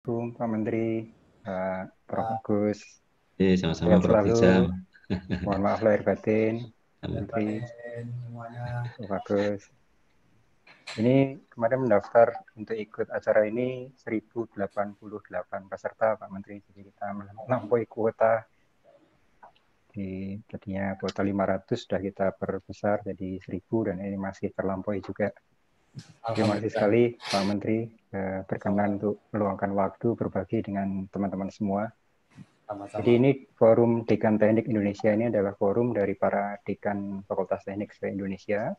Assalamualaikum Pak Menteri, Prof. Agus, Sama-sama sehat Prof. selalu. Rizal. Mohon maaf lahir batin, Pak Amin. Menteri, semuanya. Prof. Agus. Ini kemarin mendaftar untuk ikut acara ini 1088 peserta Pak Menteri, jadi kita melampaui kuota. Tadinya kuota 500 sudah kita perbesar jadi 1000 dan ini masih terlampaui juga. Terima kasih sekali Pak Menteri berkenan untuk meluangkan waktu berbagi dengan teman-teman semua. Sama-sama. Jadi ini Forum Dekan Teknik Indonesia ini adalah forum dari para dekan Fakultas Teknik se-Indonesia.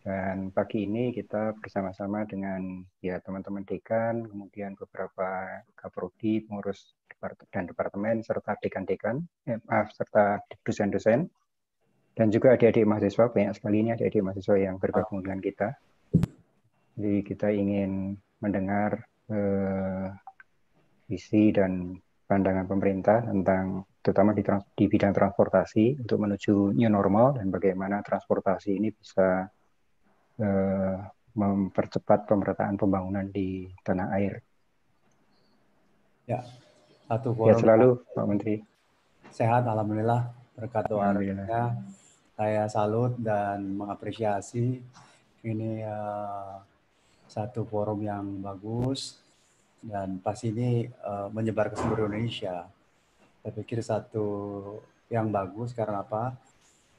Dan pagi ini kita bersama-sama dengan ya teman-teman dekan, kemudian beberapa kaprodi, pengurus dan departemen, serta dekan-dekan, serta dosen-dosen, dan juga adik-adik mahasiswa, banyak sekali ini adik-adik mahasiswa yang bergabung dengan kita. Jadi kita ingin mendengar visi dan pandangan pemerintah tentang terutama di bidang transportasi untuk menuju new normal dan bagaimana transportasi ini bisa mempercepat pemerataan pembangunan di tanah air. Ya, satu Sehat forum selalu Pak Menteri. sehat, alhamdulillah berkat doa Alhamdulillah. saya salut dan mengapresiasi ini satu forum yang bagus dan pas ini menyebar ke seluruh Indonesia. Saya pikir satu yang bagus karena apa?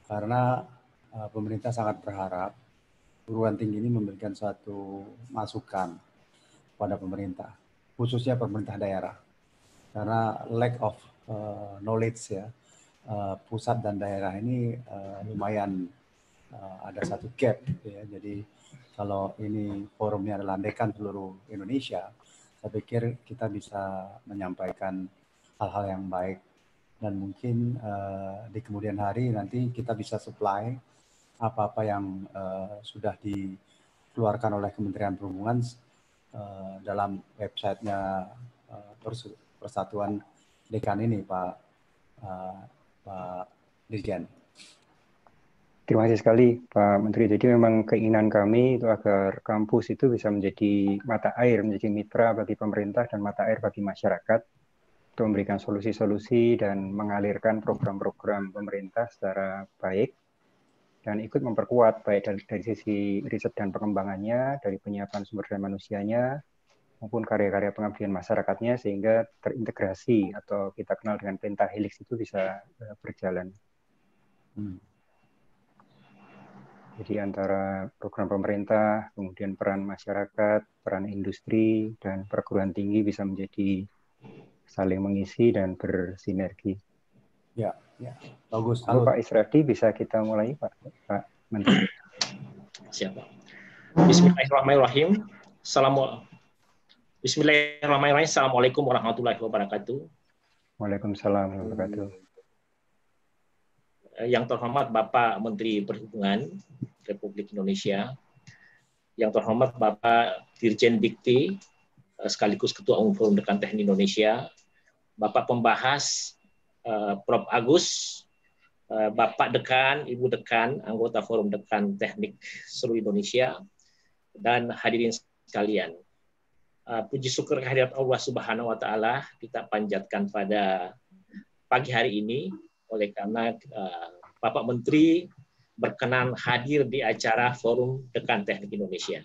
Karena pemerintah sangat berharap perguruan tinggi ini memberikan suatu masukan pada pemerintah, khususnya pemerintah daerah. Karena lack of knowledge ya, pusat dan daerah ini lumayan ada satu gap ya. Jadi kalau ini forumnya adalah dekan seluruh Indonesia, saya pikir kita bisa menyampaikan hal-hal yang baik dan mungkin di kemudian hari nanti kita bisa supply apa-apa yang sudah dikeluarkan oleh Kementerian Perhubungan dalam websitenya Persatuan Dekan ini, Pak Dirjen. Terima kasih sekali Pak Menteri. Jadi memang keinginan kami itu agar kampus itu bisa menjadi mata air, menjadi mitra bagi pemerintah dan mata air bagi masyarakat untuk memberikan solusi-solusi dan mengalirkan program-program pemerintah secara baik dan ikut memperkuat baik dari sisi riset dan pengembangannya, dari penyiapan sumber daya manusianya, maupun karya-karya pengabdian masyarakatnya sehingga terintegrasi atau kita kenal dengan pentahelix itu bisa berjalan. Jadi antara program pemerintah, kemudian peran masyarakat, peran industri, dan perguruan tinggi bisa menjadi saling mengisi dan bersinergi. Ya, bagus. Lalu Pak Isradi bisa kita mulai Pak Menteri. Siap. Bismillahirrahmanirrahim. Bismillahirrahmanirrahim. Assalamualaikum warahmatullahi wabarakatuh. Waalaikumsalam warahmatullahi wabarakatuh. Yang terhormat Bapak Menteri Perhubungan Republik Indonesia, yang terhormat Bapak Dirjen Dikti sekaligus Ketua Umum Forum Dekan Teknik Indonesia, Bapak Pembahas Prof. Agus, Bapak Dekan, Ibu Dekan, anggota Forum Dekan Teknik seluruh Indonesia, dan hadirin sekalian. Puji syukur kehadirat Allah Subhanahu wa Ta'ala kita panjatkan pada pagi hari ini oleh karena Bapak Menteri berkenan hadir di acara Forum Dekan Teknik Indonesia.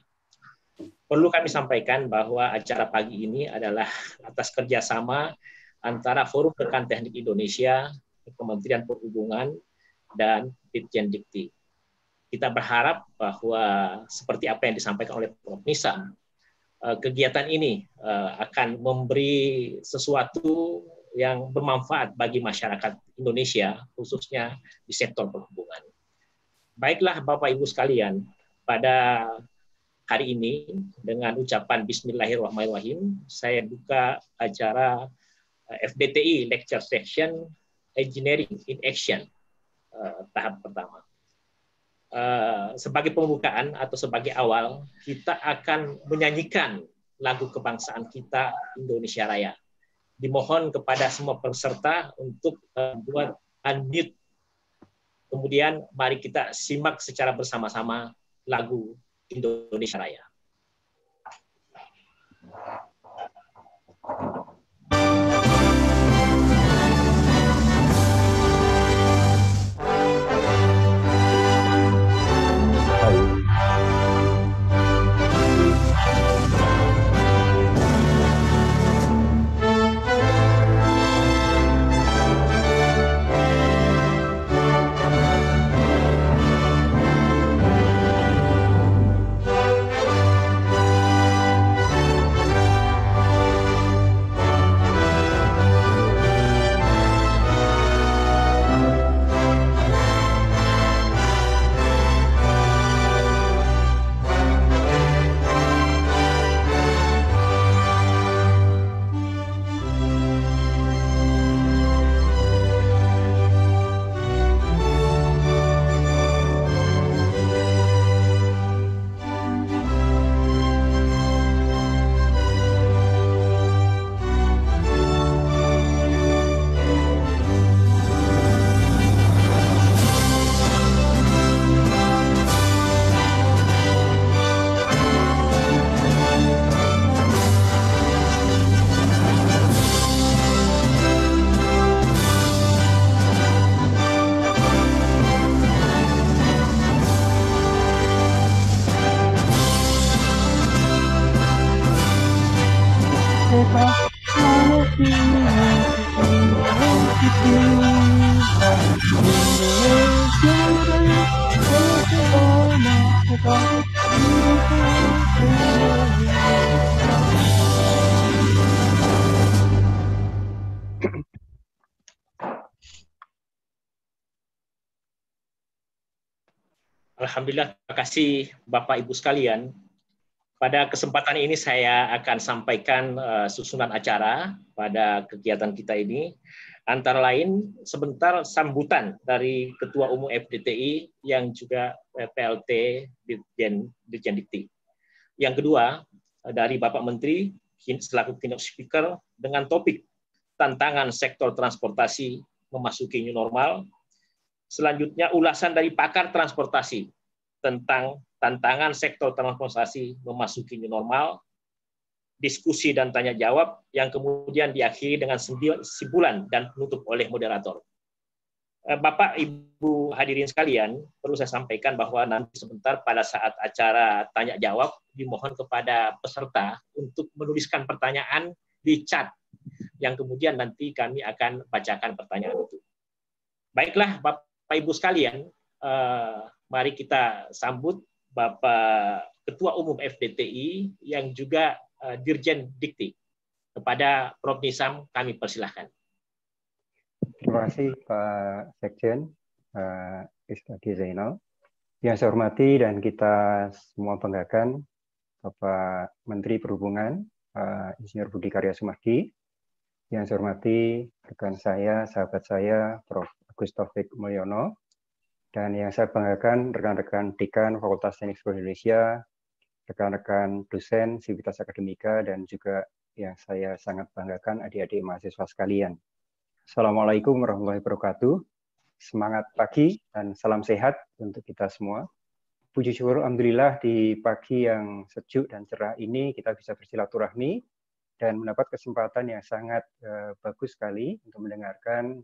Perlu kami sampaikan bahwa acara pagi ini adalah atas kerjasama antara Forum Dekan Teknik Indonesia, Kementerian Perhubungan, dan Ditjen Dikti. Kita berharap bahwa seperti apa yang disampaikan oleh Prof. Nisa, kegiatan ini akan memberi sesuatu yang bermanfaat bagi masyarakat Indonesia, khususnya di sektor perhubungan. Baiklah Bapak Ibu sekalian, pada hari ini dengan ucapan Bismillahirrahmanirrahim, saya buka acara FDTI Lecture Session Engineering in Action tahap pertama. Sebagai pembukaan atau sebagai awal, kita akan menyanyikan lagu kebangsaan kita Indonesia Raya. Dimohon kepada semua peserta untuk buat unmute. Kemudian mari kita simak secara bersama-sama lagu Indonesia Raya. Alhamdulillah, terima kasih Bapak Ibu sekalian. Pada kesempatan ini saya akan sampaikan susunan acara pada kegiatan kita ini. Antara lain sebentar sambutan dari Ketua Umum FDTI yang juga PLT Dirjen Dikti. Yang kedua dari Bapak Menteri selaku keynote speaker dengan topik tantangan sektor transportasi memasuki new normal. Selanjutnya ulasan dari pakar transportasi tentang tantangan sektor transportasi memasuki new normal, diskusi dan tanya jawab yang kemudian diakhiri dengan kesimpulan dan penutup oleh moderator. Bapak Ibu hadirin sekalian, perlu saya sampaikan bahwa nanti sebentar pada saat acara tanya jawab dimohon kepada peserta untuk menuliskan pertanyaan di chat yang kemudian nanti kami akan bacakan pertanyaan itu. Baiklah Bapak Ibu sekalian, mari kita sambut Bapak Ketua Umum FDTI yang juga Dirjen Dikti. Kepada Prof. Nizam kami persilahkan. Terima kasih Pak Sekjen, Istadi Zainal. Yang saya hormati dan kita semua banggakan Bapak Menteri Perhubungan, Insinyur Budi Karya Sumadi. Yang saya hormati rekan saya, sahabat saya, Prof. Agus Taufik Mulyono. Dan yang saya banggakan rekan-rekan Dekan Fakultas Teknik Seluruh Indonesia, rekan-rekan dosen Sivitas Akademika, dan juga yang saya sangat banggakan adik-adik mahasiswa sekalian. Assalamualaikum warahmatullahi wabarakatuh. Semangat pagi dan salam sehat untuk kita semua. Puji syukur alhamdulillah di pagi yang sejuk dan cerah ini kita bisa bersilaturahmi dan mendapat kesempatan yang sangat bagus sekali untuk mendengarkan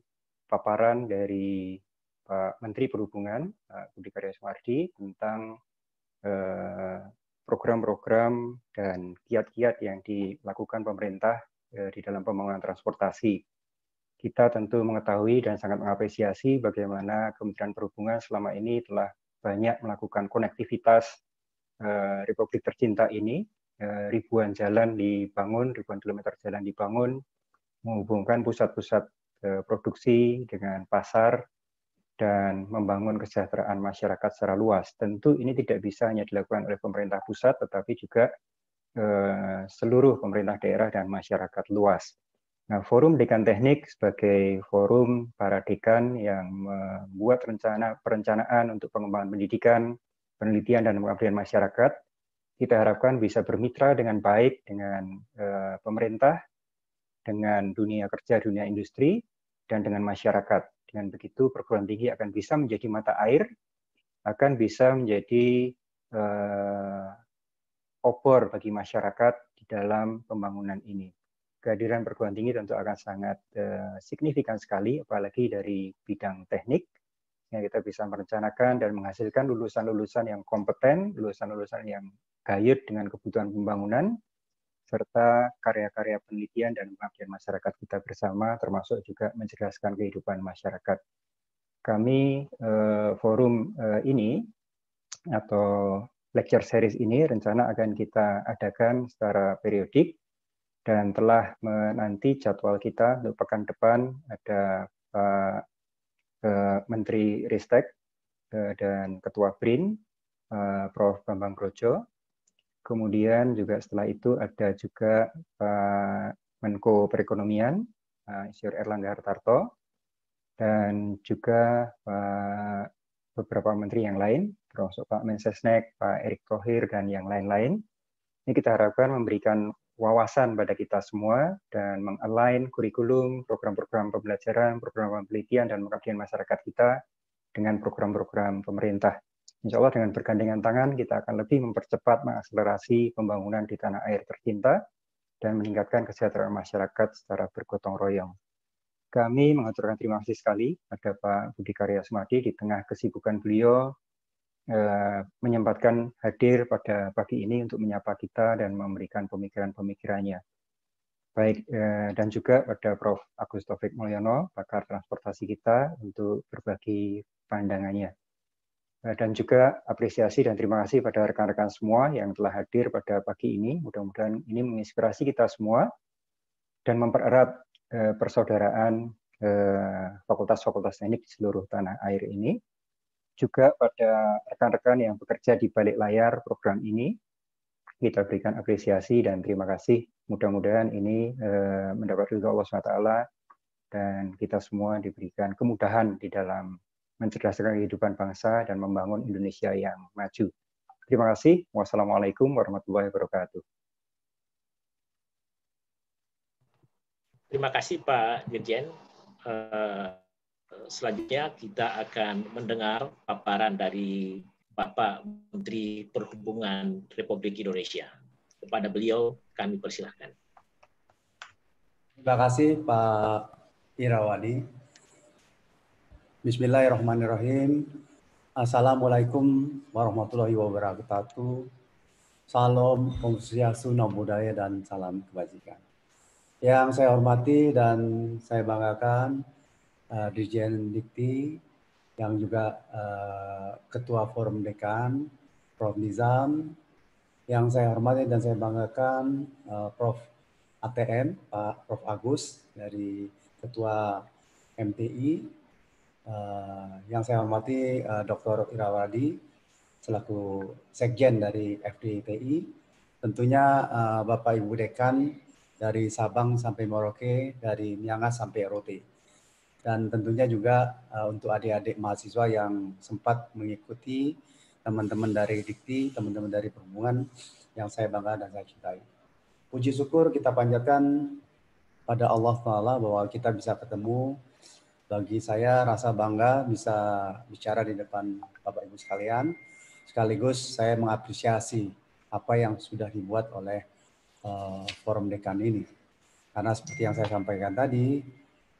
paparan dari Pak Menteri Perhubungan, Pak Budi Karya Sumadi, tentang program-program dan kiat-kiat yang dilakukan pemerintah di dalam pembangunan transportasi. Kita tentu mengetahui dan sangat mengapresiasi bagaimana Kementerian Perhubungan selama ini telah banyak melakukan konektivitas Republik tercinta ini. Ribuan jalan dibangun, ribuan kilometer jalan dibangun, menghubungkan pusat-pusat produksi dengan pasar, dan membangun kesejahteraan masyarakat secara luas. Tentu ini tidak bisa hanya dilakukan oleh pemerintah pusat, tetapi juga seluruh pemerintah daerah dan masyarakat luas. Nah, Forum Dekan Teknik sebagai forum para dekan yang membuat perencanaan untuk pengembangan pendidikan, penelitian, dan pengabdian masyarakat, kita harapkan bisa bermitra dengan baik dengan pemerintah, dengan dunia kerja, dunia industri, dan dengan masyarakat. Dengan begitu perguruan tinggi akan bisa menjadi mata air, akan bisa menjadi obor bagi masyarakat di dalam pembangunan ini. Kehadiran perguruan tinggi tentu akan sangat signifikan sekali, apalagi dari bidang teknik, yang kita bisa merencanakan dan menghasilkan lulusan-lulusan yang kompeten, lulusan-lulusan yang gayut dengan kebutuhan pembangunan, serta karya-karya penelitian dan pengabdian masyarakat kita bersama, termasuk juga mencerdaskan kehidupan masyarakat. Kami forum ini atau lecture series ini rencana akan kita adakan secara periodik dan telah menanti jadwal kita untuk pekan depan ada Pak Menteri Ristek dan Ketua BRIN, Prof. Bambang Brojo. Kemudian juga setelah itu ada juga Pak Menko Perekonomian, Insinyur Erlangga Hartarto, dan juga beberapa menteri yang lain, termasuk Pak Mensesnek, Pak Erick Thohir, dan yang lain-lain. Ini kita harapkan memberikan wawasan pada kita semua dan mengalign kurikulum, program-program pembelajaran, program penelitian, dan pengabdian masyarakat kita dengan program-program pemerintah. Insya Allah dengan bergandengan tangan kita akan lebih mempercepat mengakselerasi pembangunan di tanah air tercinta dan meningkatkan kesejahteraan masyarakat secara bergotong royong. Kami mengaturkan terima kasih sekali pada Pak Budi Karya Sumadi di tengah kesibukan beliau menyempatkan hadir pada pagi ini untuk menyapa kita dan memberikan pemikiran-pemikirannya. Baik, dan juga pada Prof. Agus Taufik Mulyono, pakar transportasi kita, untuk berbagi pandangannya. Dan juga apresiasi dan terima kasih pada rekan-rekan semua yang telah hadir pada pagi ini. Mudah-mudahan ini menginspirasi kita semua dan mempererat persaudaraan fakultas-fakultas teknik di seluruh tanah air ini. Juga pada rekan-rekan yang bekerja di balik layar program ini, kita berikan apresiasi dan terima kasih. Mudah-mudahan ini mendapat ridho Allah SWT dan kita semua diberikan kemudahan di dalam mencerdaskan kehidupan bangsa dan membangun Indonesia yang maju. Terima kasih. Wassalamualaikum warahmatullahi wabarakatuh. Terima kasih Pak Dirjen. Selanjutnya kita akan mendengar paparan dari Bapak Menteri Perhubungan Republik Indonesia. Kepada beliau kami persilahkan. Terima kasih Pak Irawadi. Bismillahirrahmanirrahim. Assalamualaikum warahmatullahi wabarakatuh. Salam, Om Swastiastu, Namo Buddhaya, dan salam kebajikan. Yang saya hormati dan saya banggakan Dirjen Dikti, yang juga Ketua Forum Dekan, Prof. Nizam, yang saya hormati dan saya banggakan Prof. ATM, Pak Prof. Agus, dari Ketua MTI, yang saya hormati Dr. Irawadi, selaku Sekjen dari FDIPI, tentunya Bapak Ibu Dekan dari Sabang sampai Merauke, dari Miangas sampai Rote. Dan tentunya juga untuk adik-adik mahasiswa yang sempat mengikuti, teman-teman dari Dikti, teman-teman dari Perhubungan yang saya bangga dan saya cintai. Puji syukur kita panjatkan pada Allah Ta'ala bahwa kita bisa ketemu. Bagi saya rasa bangga bisa bicara di depan Bapak Ibu sekalian. Sekaligus saya mengapresiasi apa yang sudah dibuat oleh Forum Dekan ini. Karena seperti yang saya sampaikan tadi,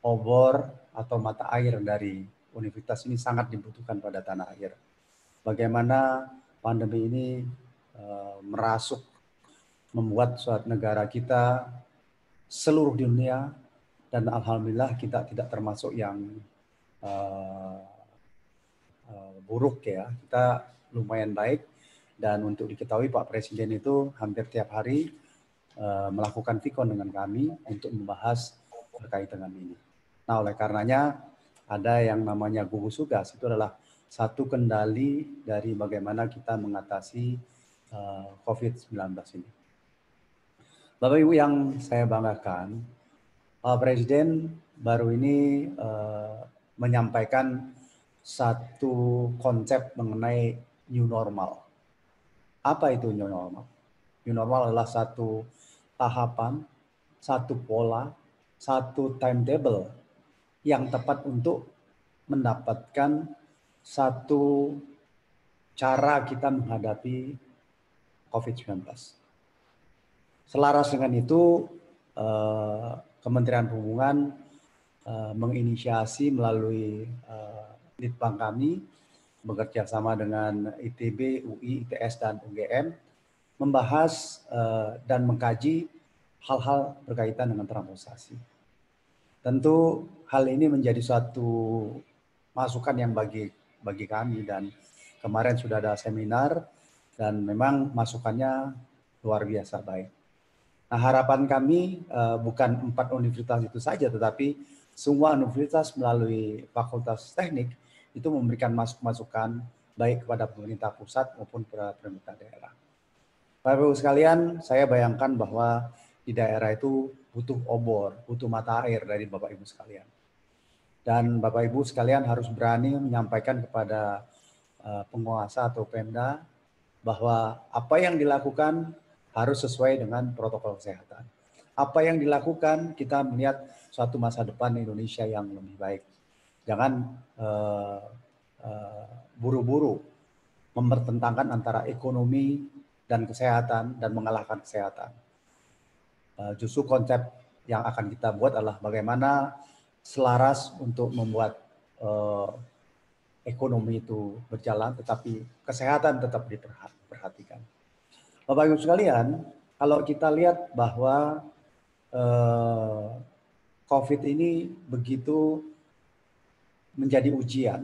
obor atau mata air dari universitas ini sangat dibutuhkan pada tanah air. Bagaimana pandemi ini merasuk, membuat suatu negara kita seluruh dunia, dan alhamdulillah kita tidak termasuk yang buruk ya, kita lumayan baik. Dan untuk diketahui Pak Presiden itu hampir tiap hari melakukan vikon dengan kami untuk membahas terkait dengan ini. Nah, oleh karenanya ada yang namanya gugus tugas, itu adalah satu kendali dari bagaimana kita mengatasi COVID-19 ini. Bapak Ibu yang saya banggakan, Pak Presiden baru ini menyampaikan satu konsep mengenai new normal. Apa itu new normal? New normal adalah satu tahapan, satu pola, satu timetable yang tepat untuk mendapatkan satu cara kita menghadapi COVID-19. Selaras dengan itu, Kementerian Perhubungan menginisiasi melalui Litbang kami, bekerja sama dengan ITB, UI, ITS, dan UGM, membahas dan mengkaji hal-hal berkaitan dengan transportasi. Tentu hal ini menjadi suatu masukan yang bagi kami, dan kemarin sudah ada seminar dan memang masukannya luar biasa baik. Nah, harapan kami bukan 4 universitas itu saja, tetapi semua universitas melalui Fakultas Teknik itu memberikan masukan baik kepada pemerintah pusat maupun kepada pemerintah daerah. Bapak Ibu sekalian, saya bayangkan bahwa di daerah itu butuh obor, butuh mata air dari Bapak Ibu sekalian. Dan Bapak Ibu sekalian harus berani menyampaikan kepada penguasa atau Pemda bahwa apa yang dilakukan harus sesuai dengan protokol kesehatan. Apa yang dilakukan, kita melihat suatu masa depan Indonesia yang lebih baik. Jangan buru-buru mempertentangkan antara ekonomi dan kesehatan dan mengalahkan kesehatan. Justru konsep yang akan kita buat adalah bagaimana selaras untuk membuat ekonomi itu berjalan, tetapi kesehatan tetap diperhatikan. Bapak Ibu sekalian, kalau kita lihat bahwa COVID ini begitu menjadi ujian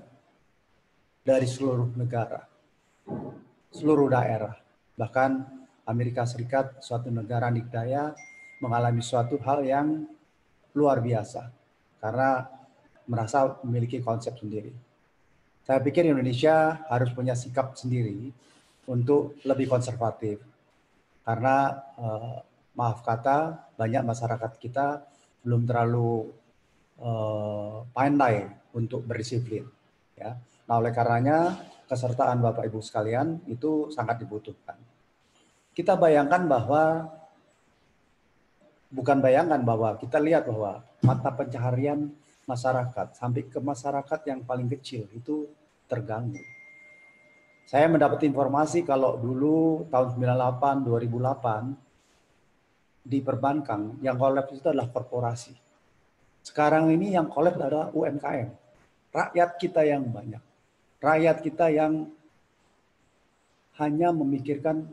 dari seluruh negara, seluruh daerah. Bahkan Amerika Serikat, suatu negara dikdaya, mengalami suatu hal yang luar biasa karena merasa memiliki konsep sendiri. Saya pikir Indonesia harus punya sikap sendiri untuk lebih konservatif. Karena maaf kata, banyak masyarakat kita belum terlalu pandai untuk berdisiplin. Ya. Nah, oleh karenanya kesertaan Bapak Ibu sekalian itu sangat dibutuhkan. Kita bayangkan bahwa, bukan bayangkan bahwa, kita lihat bahwa mata pencaharian masyarakat sampai ke masyarakat yang paling kecil itu terganggu. Saya mendapat informasi kalau dulu tahun 98, 2008 di perbankan yang kolaps itu adalah korporasi. Sekarang ini yang kolaps adalah UMKM. Rakyat kita yang banyak. Rakyat kita yang hanya memikirkan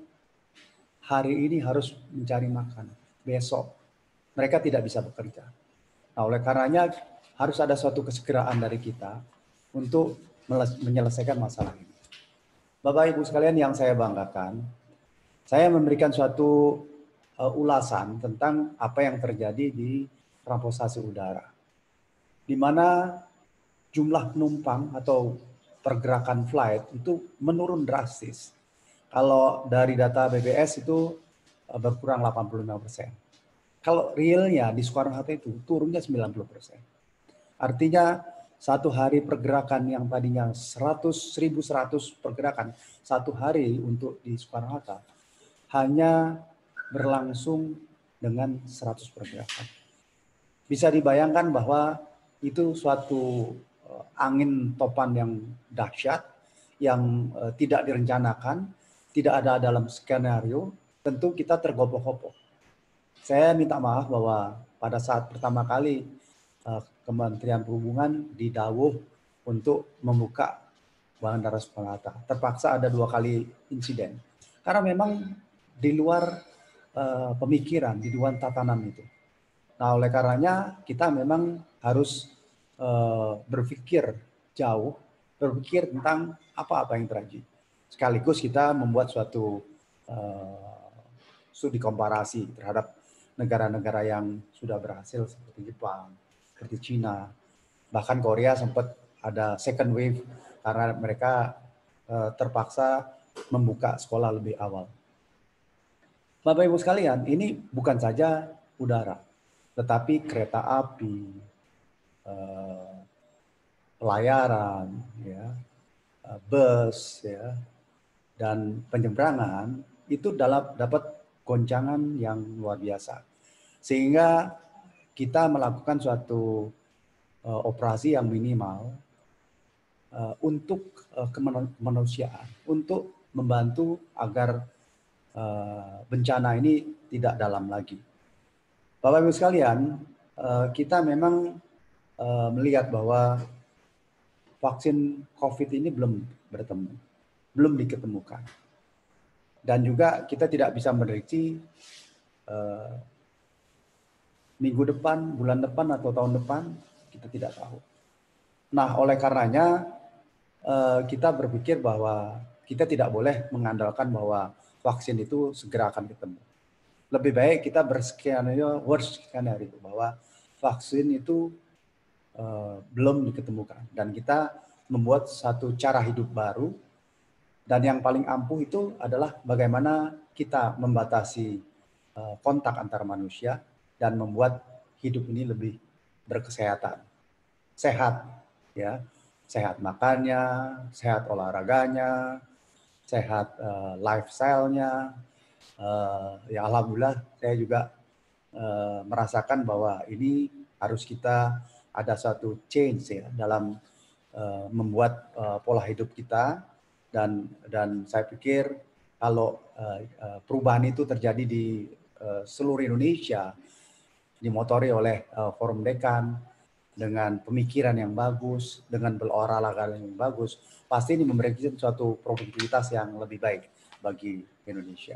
hari ini harus mencari makan. Besok mereka tidak bisa bekerja. Nah, oleh karenanya harus ada suatu kesegeraan dari kita untuk menyelesaikan masalah ini. Bapak Ibu sekalian yang saya banggakan, saya memberikan suatu ulasan tentang apa yang terjadi di transportasi udara, di mana jumlah penumpang atau pergerakan flight itu menurun drastis. Kalau dari data BPS itu berkurang 85%. Kalau realnya di Soekarno-Hatta itu turunnya 90%. Artinya satu hari pergerakan yang tadinya 1.100 pergerakan satu hari untuk di Soekarno-Hatta hanya berlangsung dengan 100 pergerakan. Bisa dibayangkan bahwa itu suatu angin topan yang dahsyat, yang tidak direncanakan, tidak ada dalam skenario, tentu kita tergopoh-gopoh. Saya minta maaf bahwa pada saat pertama kali Kementerian Perhubungan didawuh untuk membuka Bandara Soekarno-Hatta, terpaksa ada 2 kali insiden. Karena memang di luar pemikiran, di luar tatanan itu. Nah, oleh karenanya kita memang harus berpikir jauh, berpikir tentang apa-apa yang terjadi. Sekaligus kita membuat suatu studi komparasi terhadap negara-negara yang sudah berhasil seperti Jepang, seperti Cina, bahkan Korea sempat ada second wave karena mereka terpaksa membuka sekolah lebih awal. Bapak Ibu sekalian, ini bukan saja udara, tetapi kereta api, pelayaran, ya, bus, ya, dan penyeberangan itu dapat goncangan yang luar biasa. Sehingga kita melakukan suatu operasi yang minimal untuk kemanusiaan, untuk membantu agar bencana ini tidak dalam lagi. Bapak Ibu sekalian, kita memang melihat bahwa vaksin COVID ini belum diketemukan. Dan juga kita tidak bisa memprediksi minggu depan, bulan depan, atau tahun depan, kita tidak tahu. Nah, oleh karenanya kita berpikir bahwa kita tidak boleh mengandalkan bahwa vaksin itu segera akan ketemu. Lebih baik kita berskenario worst skenario bahwa vaksin itu belum diketemukan dan kita membuat satu cara hidup baru, dan yang paling ampuh itu adalah bagaimana kita membatasi kontak antar manusia dan membuat hidup ini lebih berkesehatan, sehat, ya, sehat makannya, sehat olahraganya, sehat lifestyle-nya. Ya alhamdulillah saya juga merasakan bahwa ini harus kita ada suatu change ya dalam membuat pola hidup kita, dan saya pikir kalau perubahan itu terjadi di seluruh Indonesia, dimotori oleh Forum Dekan dengan pemikiran yang bagus, dengan berolahraga yang bagus, pasti ini memberikan suatu produktivitas yang lebih baik bagi Indonesia.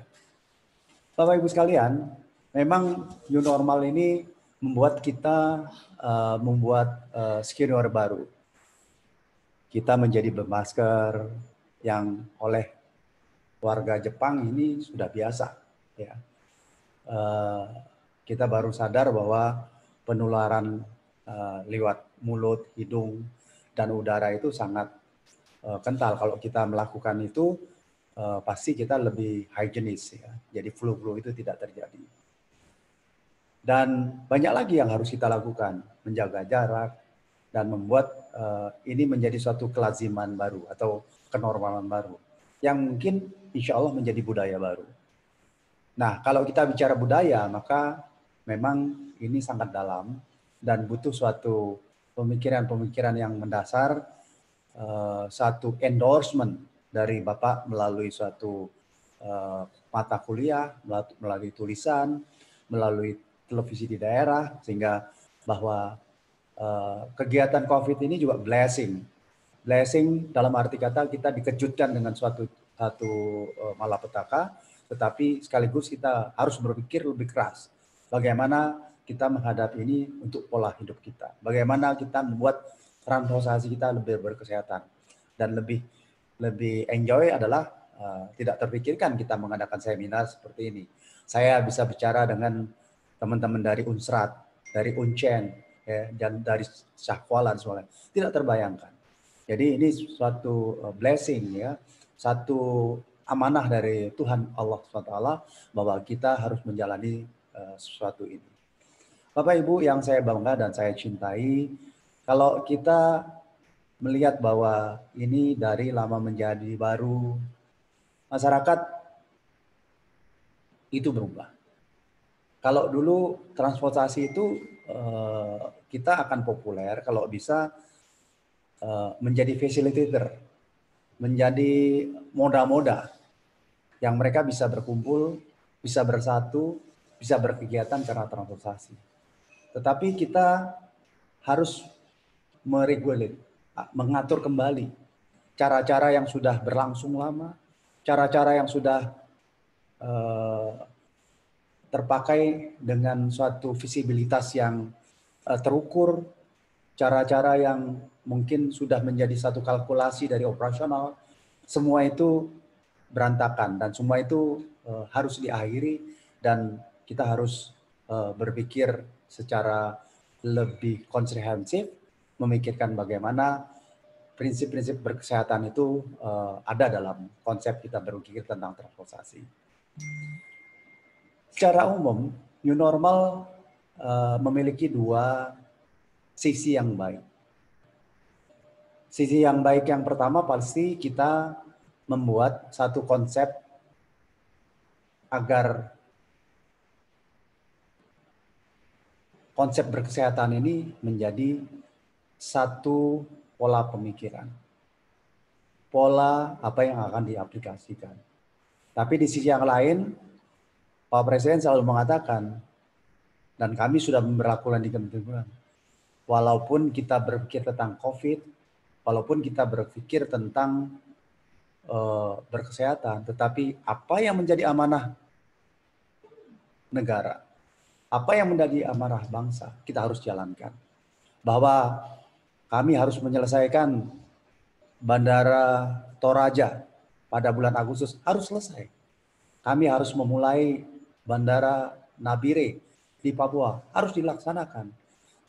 Bapak Ibu sekalian, memang new normal ini membuat kita membuat skenario baru. Kita menjadi bermasker yang oleh warga Jepang ini sudah biasa. Ya. Kita baru sadar bahwa penularan lewat mulut, hidung, dan udara itu sangat kental. Kalau kita melakukan itu, pasti kita lebih higienis. Ya. Jadi flu-flu itu tidak terjadi. Dan banyak lagi yang harus kita lakukan, menjaga jarak, dan membuat ini menjadi suatu kelaziman baru atau kenormalan baru yang mungkin insya Allah menjadi budaya baru. Nah, kalau kita bicara budaya, maka memang ini sangat dalam dan butuh suatu pemikiran-pemikiran yang mendasar, satu endorsement dari Bapak melalui suatu mata kuliah, melalui tulisan, melalui televisi di daerah, sehingga bahwa kegiatan COVID ini juga blessing. Blessing dalam arti kata kita dikejutkan dengan suatu malapetaka, tetapi sekaligus kita harus berpikir lebih keras. Bagaimana kita menghadapi ini untuk pola hidup kita. Bagaimana kita membuat transportasi kita lebih berkesehatan. Dan lebih enjoy adalah tidak terpikirkan kita mengadakan seminar seperti ini. Saya bisa bicara dengan teman-teman dari Unsrat, dari Uncen, ya, dan dari Syahkualan semuanya. Tidak terbayangkan. Jadi ini suatu blessing, ya, satu amanah dari Tuhan Allah SWT bahwa kita harus menjalani sesuatu ini. Bapak Ibu yang saya bangga dan saya cintai, kalau kita melihat bahwa ini dari lama menjadi baru, masyarakat itu berubah. Kalau dulu transportasi itu kita akan populer kalau bisa menjadi facilitator, menjadi moda-moda yang mereka bisa berkumpul, bisa bersatu, bisa berkegiatan karena transportasi. Tetapi kita harus meregulate, mengatur kembali cara-cara yang sudah berlangsung lama, cara-cara yang sudah terpakai dengan suatu visibilitas yang terukur, cara-cara yang mungkin sudah menjadi satu kalkulasi dari operasional, semua itu berantakan dan semua itu harus diakhiri dan kita harus berpikir secara lebih komprehensif, memikirkan bagaimana prinsip-prinsip berkesehatan itu ada dalam konsep kita berpikir tentang transportasi. Secara umum, new normal memiliki dua sisi yang baik. Sisi yang baik yang pertama pasti kita membuat satu konsep agar konsep berkesehatan ini menjadi satu pola pemikiran. Pola apa yang akan diaplikasikan. Tapi di sisi yang lain, Pak Presiden selalu mengatakan, dan kami sudah memberlakukan di Kementerian, walaupun kita berpikir tentang COVID, walaupun kita berpikir tentang berkesehatan, tetapi apa yang menjadi amanah negara, apa yang menjadi amanah bangsa, kita harus jalankan. Bahwa kami harus menyelesaikan Bandara Toraja pada bulan Agustus, harus selesai. Kami harus memulai Bandara Nabire di Papua, harus dilaksanakan.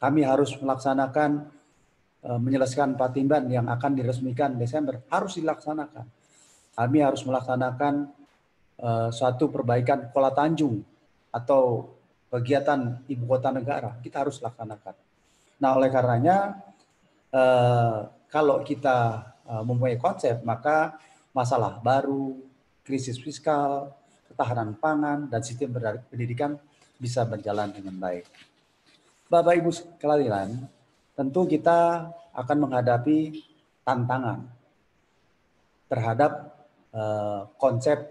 Kami harus melaksanakan menyelesaikan Patimban yang akan diresmikan Desember, harus dilaksanakan. Kami harus melaksanakan suatu perbaikan Kuala Tanjung atau kegiatan ibu kota negara, kita harus laksanakan. Nah, oleh karenanya kalau kita mempunyai konsep, maka masalah baru, krisis fiskal, ketahanan pangan, dan sistem pendidikan bisa berjalan dengan baik. Bapak Ibu sekalian, tentu kita akan menghadapi tantangan terhadap konsep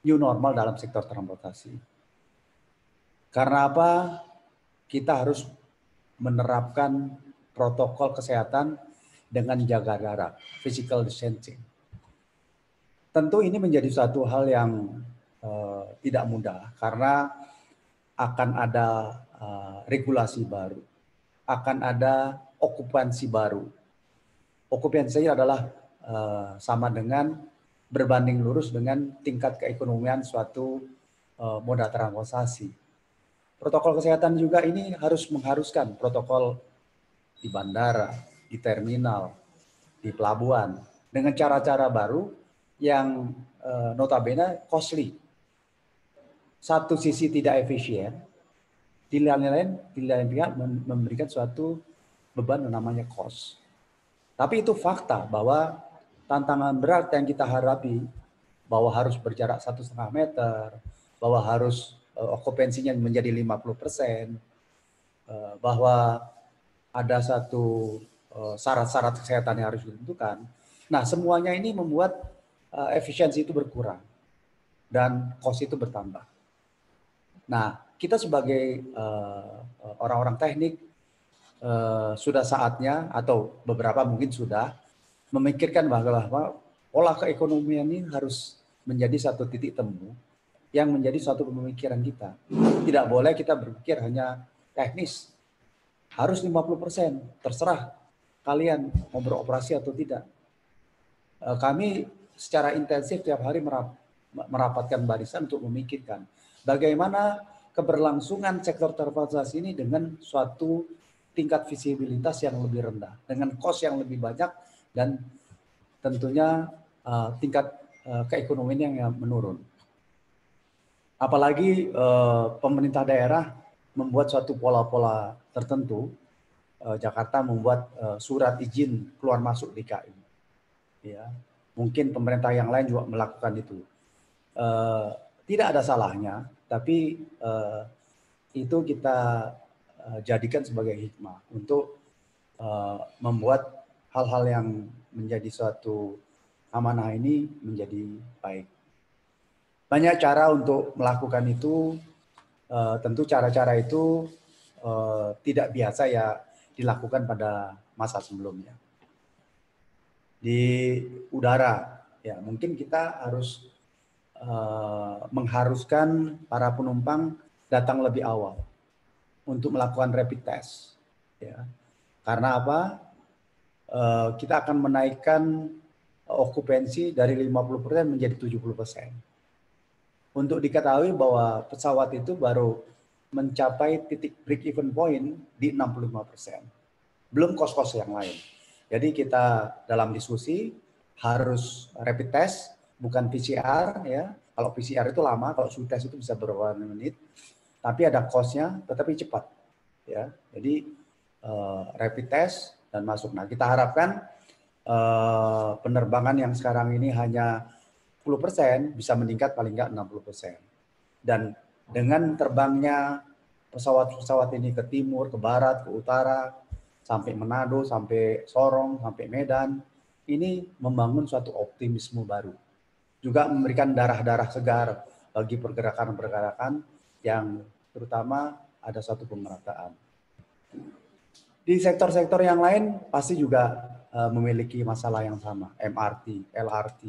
new normal dalam sektor transportasi. Karena apa? Kita harus menerapkan protokol kesehatan dengan jaga jarak, physical distancing. Tentu ini menjadi suatu hal yang tidak mudah karena akan ada regulasi baru, akan ada okupansi baru. Okupansi adalah sama dengan berbanding lurus dengan tingkat keekonomian suatu moda transportasi. Protokol kesehatan juga ini harus mengharuskan protokol di bandara, di terminal, di pelabuhan dengan cara-cara baru yang notabene costly. Satu sisi tidak efisien, di lain pihak memberikan suatu beban yang namanya cost. Tapi itu fakta bahwa tantangan berat yang kita hadapi, bahwa harus berjarak 1,5 meter, bahwa harus okupansinya menjadi 50%, bahwa ada satu syarat-syarat kesehatan yang harus ditentukan. Nah, semuanya ini membuat efisiensi itu berkurang dan cost itu bertambah. Nah, kita sebagai orang-orang teknik sudah saatnya, atau beberapa mungkin sudah memikirkan bahwa pola keekonomian ini harus menjadi satu titik temu yang menjadi suatu pemikiran kita. Tidak boleh kita berpikir hanya teknis. Harus 50%, terserah kalian mau beroperasi atau tidak. Kami secara intensif tiap hari merapatkan barisan untuk memikirkan bagaimana keberlangsungan sektor transportasi ini dengan suatu tingkat visibilitas yang lebih rendah, dengan cost yang lebih banyak, dan tentunya tingkat keekonomian yang menurun. Apalagi pemerintah daerah membuat suatu pola-pola tertentu. Jakarta membuat surat izin keluar masuk DKI. Ya, mungkin pemerintah yang lain juga melakukan itu. Tidak ada salahnya, tapi itu kita jadikan sebagai hikmah untuk membuat hal-hal yang menjadi suatu amanah ini menjadi baik. Banyak cara untuk melakukan itu. Tentu cara-cara itu tidak biasa ya dilakukan pada masa sebelumnya. Di udara, ya mungkin kita harus mengharuskan para penumpang datang lebih awal untuk melakukan rapid test. Ya. Karena apa? Kita akan menaikkan okupansi dari 50% menjadi 70%. Untuk diketahui bahwa pesawat itu baru mencapai titik break even point di 65%. Belum kos-kos yang lain. Jadi kita dalam diskusi harus rapid test, bukan PCR ya. Kalau PCR itu lama, kalau swab test itu bisa beberapa menit. Tapi ada cost-nya, tetapi cepat. Ya, jadi rapid test dan masuk. Nah, kita harapkan penerbangan yang sekarang ini hanya 10% bisa meningkat paling nggak 60%. Dan dengan terbangnya pesawat-pesawat ini ke timur, ke barat, ke utara, sampai Manado, sampai Sorong, sampai Medan, ini membangun suatu optimisme baru. Juga memberikan darah-darah segar bagi pergerakan-pergerakan yang terutama ada suatu pemerataan. Di sektor-sektor yang lain pasti juga memiliki masalah yang sama, MRT, LRT,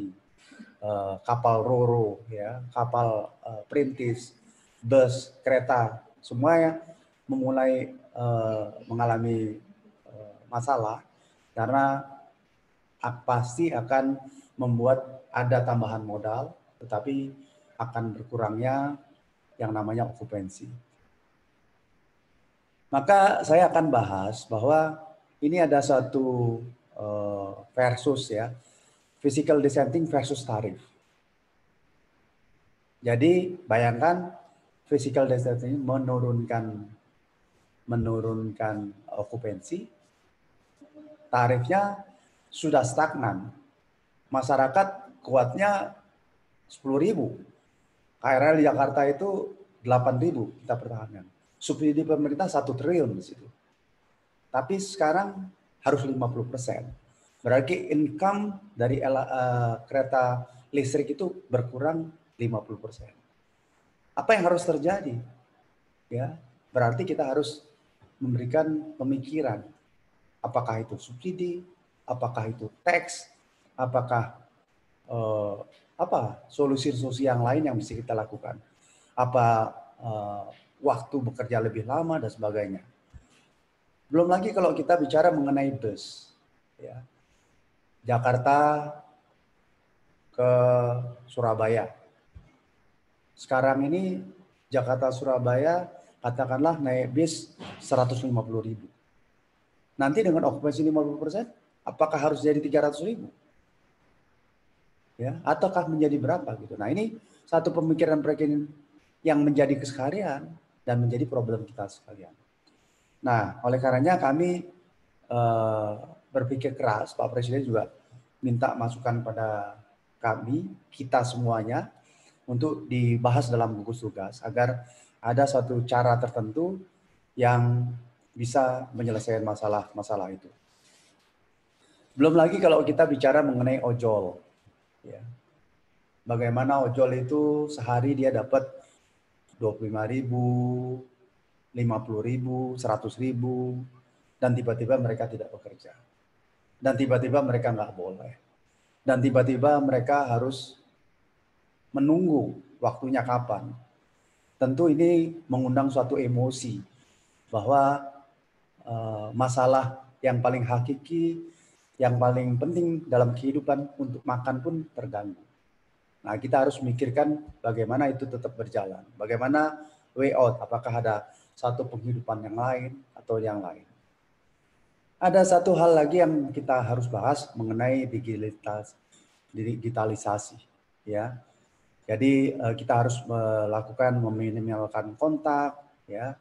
kapal ro-ro, ya, kapal perintis, bus, kereta, semuanya memulai mengalami masalah karena pasti akan membuat ada tambahan modal, tetapi akan berkurangnya yang namanya okupansi. Maka saya akan bahas bahwa ini ada satu versus ya, physical distancing versus tarif. Jadi bayangkan physical distancing menurunkan okupansi, tarifnya sudah stagnan. Masyarakat kuatnya 10.000. KRL di Jakarta itu 8.000 kita pertahankan. Subsidi pemerintah 1 triliun di situ. Tapi sekarang harus 50%. Berarti income dari kereta listrik itu berkurang 50%. Apa yang harus terjadi? Ya, berarti kita harus memberikan pemikiran. Apakah itu subsidi? Apakah itu tax? Apakah apa solusi-solusi yang lain yang bisa kita lakukan. Apa waktu bekerja lebih lama dan sebagainya. Belum lagi kalau kita bicara mengenai bus, ya. Jakarta ke Surabaya. Sekarang ini Jakarta Surabaya katakanlah naik bis 150.000. Nanti dengan okupansi 50%, apakah harus jadi 300.000? Ya, ataukah menjadi berapa gitu. Nah, ini satu pemikiran yang menjadi keseharian dan menjadi problem kita sekalian. Nah, oleh karenanya kami berpikir keras, Pak Presiden juga minta masukan pada kami, kita semuanya, untuk dibahas dalam gugus tugas agar ada suatu cara tertentu yang bisa menyelesaikan masalah-masalah itu. Belum lagi kalau kita bicara mengenai ojol, ya. Bagaimana ojol itu sehari dia dapat 25.000, 50.000, 100.000, dan tiba-tiba mereka tidak bekerja. Dan tiba-tiba mereka nggak boleh. Dan tiba-tiba mereka harus menunggu waktunya kapan. Tentu ini mengundang suatu emosi bahwa masalah yang paling hakiki, yang paling penting dalam kehidupan untuk makan pun terganggu. Nah, kita harus memikirkan bagaimana itu tetap berjalan. Bagaimana way out, apakah ada satu penghidupan yang lain atau yang lain. Ada satu hal lagi yang kita harus bahas mengenai digitalisasi. Ya. Jadi kita harus melakukan meminimalkan kontak. Ya.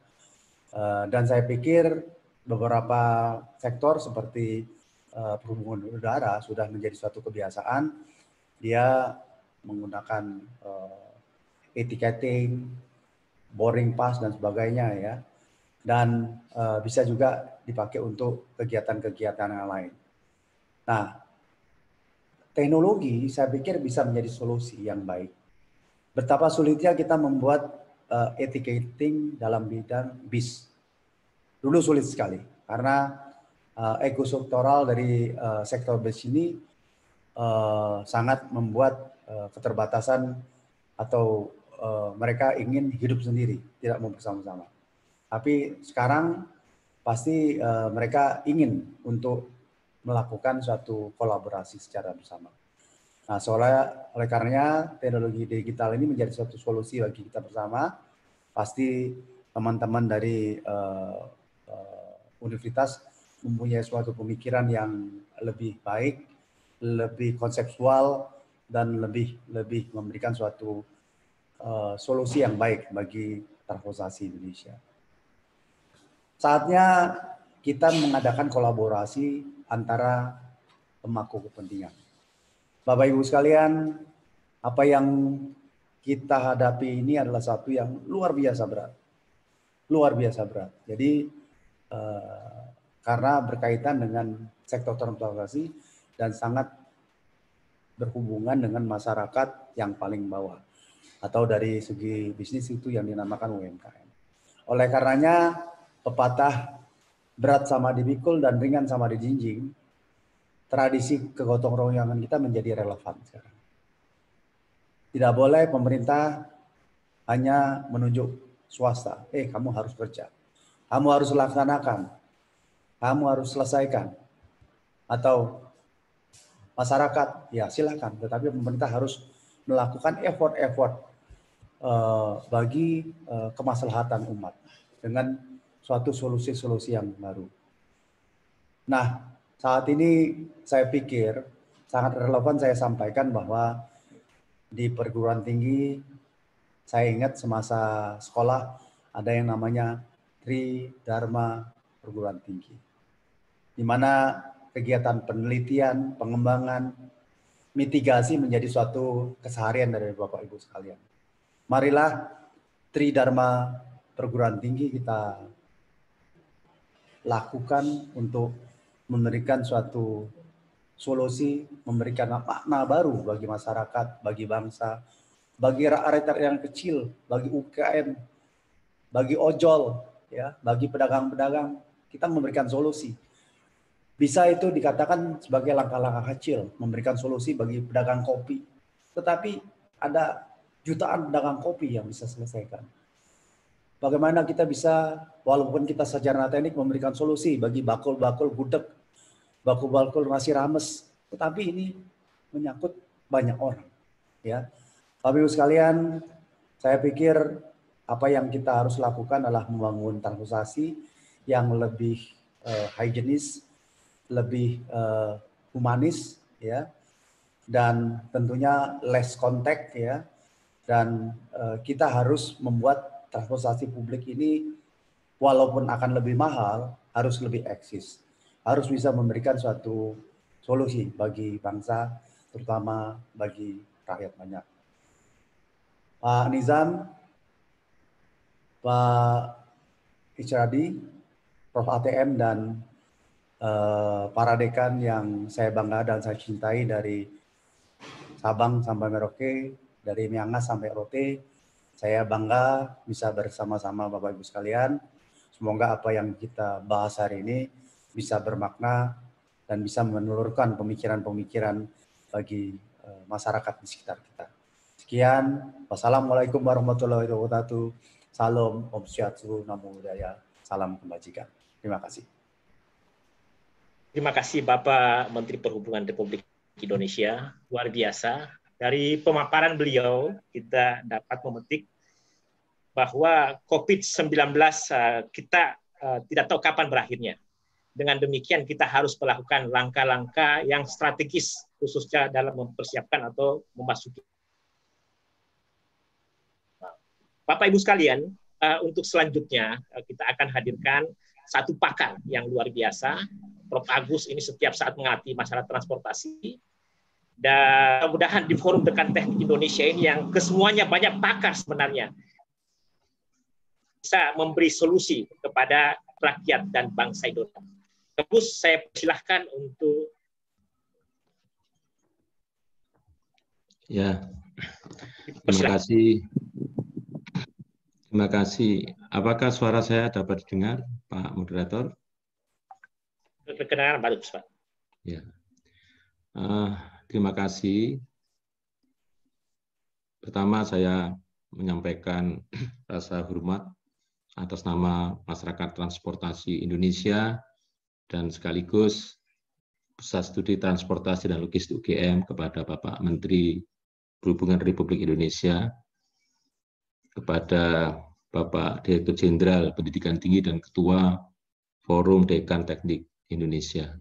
Dan saya pikir beberapa sektor seperti perhubungan udara sudah menjadi suatu kebiasaan. Dia menggunakan ticketing, boarding pass dan sebagainya ya, dan bisa juga dipakai untuk kegiatan-kegiatan yang lain. Nah, teknologi saya pikir bisa menjadi solusi yang baik. Betapa sulitnya kita membuat ticketing dalam bidang bis. Dulu sulit sekali karena ekostruktural dari sektor bis ini sangat membuat keterbatasan atau mereka ingin hidup sendiri, tidak mau bersama-sama. Tapi sekarang pasti mereka ingin untuk melakukan suatu kolaborasi secara bersama. Nah, soalnya oleh karenanya teknologi digital ini menjadi suatu solusi bagi kita bersama. Pasti teman-teman dari universitas mempunyai suatu pemikiran yang lebih baik, lebih konseptual, dan lebih memberikan suatu solusi yang baik bagi transportasi Indonesia. Saatnya kita mengadakan kolaborasi antara pemangku kepentingan. Bapak Ibu sekalian, apa yang kita hadapi ini adalah satu yang luar biasa berat. Luar biasa berat. Jadi karena berkaitan dengan sektor transportasi dan sangat berhubungan dengan masyarakat yang paling bawah atau dari segi bisnis itu yang dinamakan UMKM. Oleh karenanya pepatah berat sama dipikul dan ringan sama dijinjing, tradisi kegotong royongan kita menjadi relevan sekarang. Tidak boleh pemerintah hanya menunjuk swasta, kamu harus kerja, kamu harus laksanakan, kamu harus selesaikan, atau masyarakat, ya silakan, tetapi pemerintah harus melakukan effort bagi kemaslahatan umat dengan suatu solusi-solusi yang baru. Nah, saat ini saya pikir sangat relevan saya sampaikan bahwa di perguruan tinggi, saya ingat semasa sekolah ada yang namanya Tridharma Perguruan Tinggi, di mana kegiatan penelitian, pengembangan, mitigasi menjadi suatu keseharian dari Bapak Ibu sekalian. Marilah Tridharma Perguruan Tinggi kita lakukan untuk memberikan suatu solusi, memberikan makna baru bagi masyarakat, bagi bangsa, bagi rakyat yang kecil, bagi UKM, bagi ojol, ya, bagi pedagang-pedagang, kita memberikan solusi. Bisa itu dikatakan sebagai langkah-langkah kecil, memberikan solusi bagi pedagang kopi. tetapi ada jutaan pedagang kopi yang bisa selesaikan. Bagaimana kita bisa, walaupun kita sarjana teknik, memberikan solusi bagi bakul-bakul gudeg, bakul-bakul nasi rames, tetapi ini menyangkut banyak orang. Ya, Bapak Ibu sekalian, saya pikir apa yang kita harus lakukan adalah membangun transportasi yang lebih higienis, lebih humanis, ya, dan tentunya less contact, ya, dan kita harus membuat transportasi publik ini walaupun akan lebih mahal harus lebih eksis, harus bisa memberikan suatu solusi bagi bangsa, terutama bagi rakyat banyak. Pak Nizam, Pak Icradi, Prof. ATM, dan para dekan yang saya bangga dan saya cintai dari Sabang sampai Merauke, dari Miangas sampai Rote. Saya bangga bisa bersama-sama Bapak Ibu sekalian. Semoga apa yang kita bahas hari ini bisa bermakna dan bisa menelurkan pemikiran-pemikiran bagi masyarakat di sekitar kita. Sekian, wassalamualaikum warahmatullahi wabarakatuh. Salam, Om Swastiastu, Namo Buddhaya, salam kebajikan. Terima kasih. Terima kasih Bapak Menteri Perhubungan Republik Indonesia, luar biasa. Dari pemaparan beliau, kita dapat memetik bahwa COVID-19 kita tidak tahu kapan berakhirnya. Dengan demikian kita harus melakukan langkah-langkah yang strategis, khususnya dalam mempersiapkan atau memasuki. Bapak Ibu sekalian, untuk selanjutnya kita akan hadirkan satu pakar yang luar biasa. Prof. Agus ini setiap saat mengerti masalah transportasi. Dan mudah-mudahan di Forum Dekan Teknik Indonesia ini yang kesemuanya banyak pakar sebenarnya, bisa memberi solusi kepada rakyat dan bangsa Indonesia. Terus saya persilahkan untuk. Ya, terima kasih. Terima kasih. Apakah suara saya dapat didengar, Pak Moderator? Kedengaran bagus, Pak. Ya. Terima kasih. Pertama saya menyampaikan rasa hormat atas nama Masyarakat Transportasi Indonesia dan sekaligus Pusat Studi Transportasi dan Logistik UGM kepada Bapak Menteri Perhubungan Republik Indonesia, kepada Bapak Direktur Jenderal Pendidikan Tinggi dan Ketua Forum Dekan Teknik Indonesia.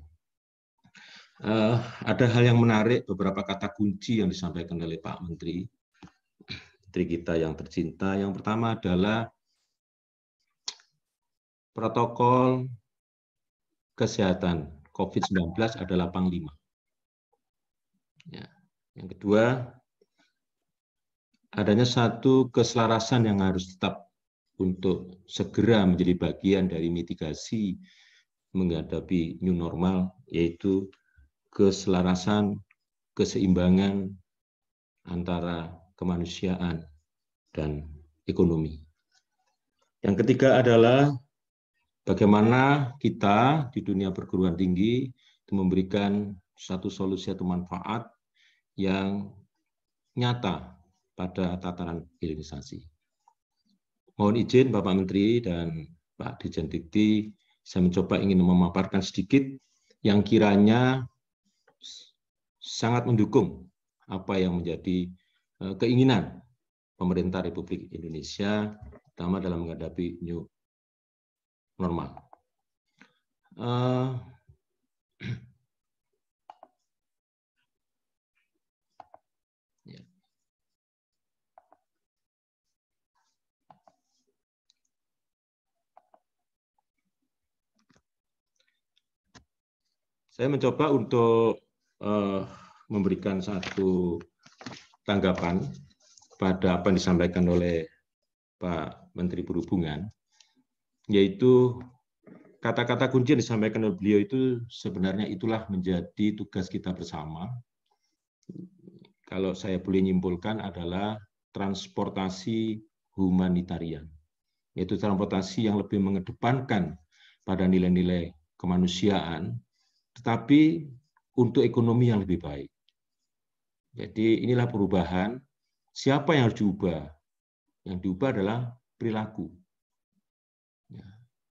Ada hal yang menarik, beberapa kata kunci yang disampaikan oleh Pak Menteri kita yang tercinta. Yang pertama adalah protokol kesehatan COVID-19 adalah Panglima. Ya. Yang kedua, adanya satu keselarasan yang harus tetap untuk segera menjadi bagian dari mitigasi menghadapi new normal, yaitu keselarasan, keseimbangan antara kemanusiaan dan ekonomi. Yang ketiga adalah bagaimana kita di dunia perguruan tinggi itu memberikan satu solusi atau manfaat yang nyata pada tataran hilirisasi. Mohon izin Bapak Menteri dan Pak Dirjen Dikti, saya mencoba ingin memaparkan sedikit yang kiranya sangat mendukung apa yang menjadi keinginan pemerintah Republik Indonesia, terutama dalam menghadapi new normal. Saya mencoba untuk memberikan satu tanggapan pada apa yang disampaikan oleh Pak Menteri Perhubungan, yaitu kata-kata kunci yang disampaikan oleh beliau itu sebenarnya itulah menjadi tugas kita bersama. Kalau saya boleh nyimpulkan adalah transportasi humanitarian, yaitu transportasi yang lebih mengedepankan pada nilai-nilai kemanusiaan, tetapi untuk ekonomi yang lebih baik. Jadi inilah perubahan. Siapa yang harus diubah? Yang diubah adalah perilaku. Ya.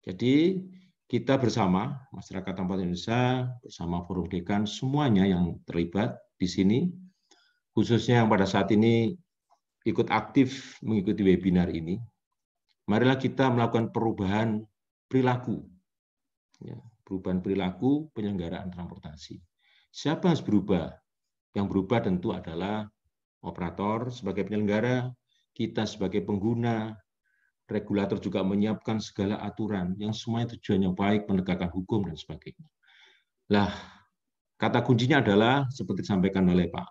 Jadi kita bersama, masyarakat Tampak Indonesia, bersama Forum Dekan, semuanya yang terlibat di sini, khususnya yang pada saat ini ikut aktif mengikuti webinar ini, marilah kita melakukan perubahan perilaku. Ya, perubahan perilaku penyelenggaraan transportasi. Siapa yang harus berubah? Yang berubah tentu adalah operator sebagai penyelenggara, kita sebagai pengguna, regulator juga menyiapkan segala aturan yang semuanya tujuannya baik, menegakkan hukum, dan sebagainya. Lah, kata kuncinya adalah, seperti disampaikan oleh Pak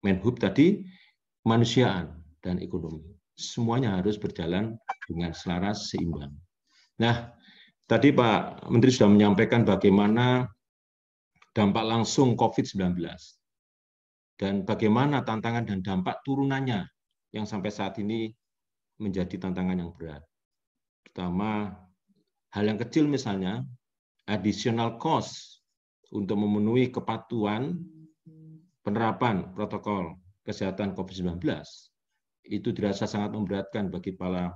Menhub tadi, kemanusiaan dan ekonomi. Semuanya harus berjalan dengan selaras, seimbang. Nah, tadi Pak Menteri sudah menyampaikan bagaimana dampak langsung COVID-19 dan bagaimana tantangan dan dampak turunannya yang sampai saat ini menjadi tantangan yang berat. Pertama, hal yang kecil misalnya, additional cost untuk memenuhi kepatuhan penerapan protokol kesehatan COVID-19 itu dirasa sangat memberatkan bagi para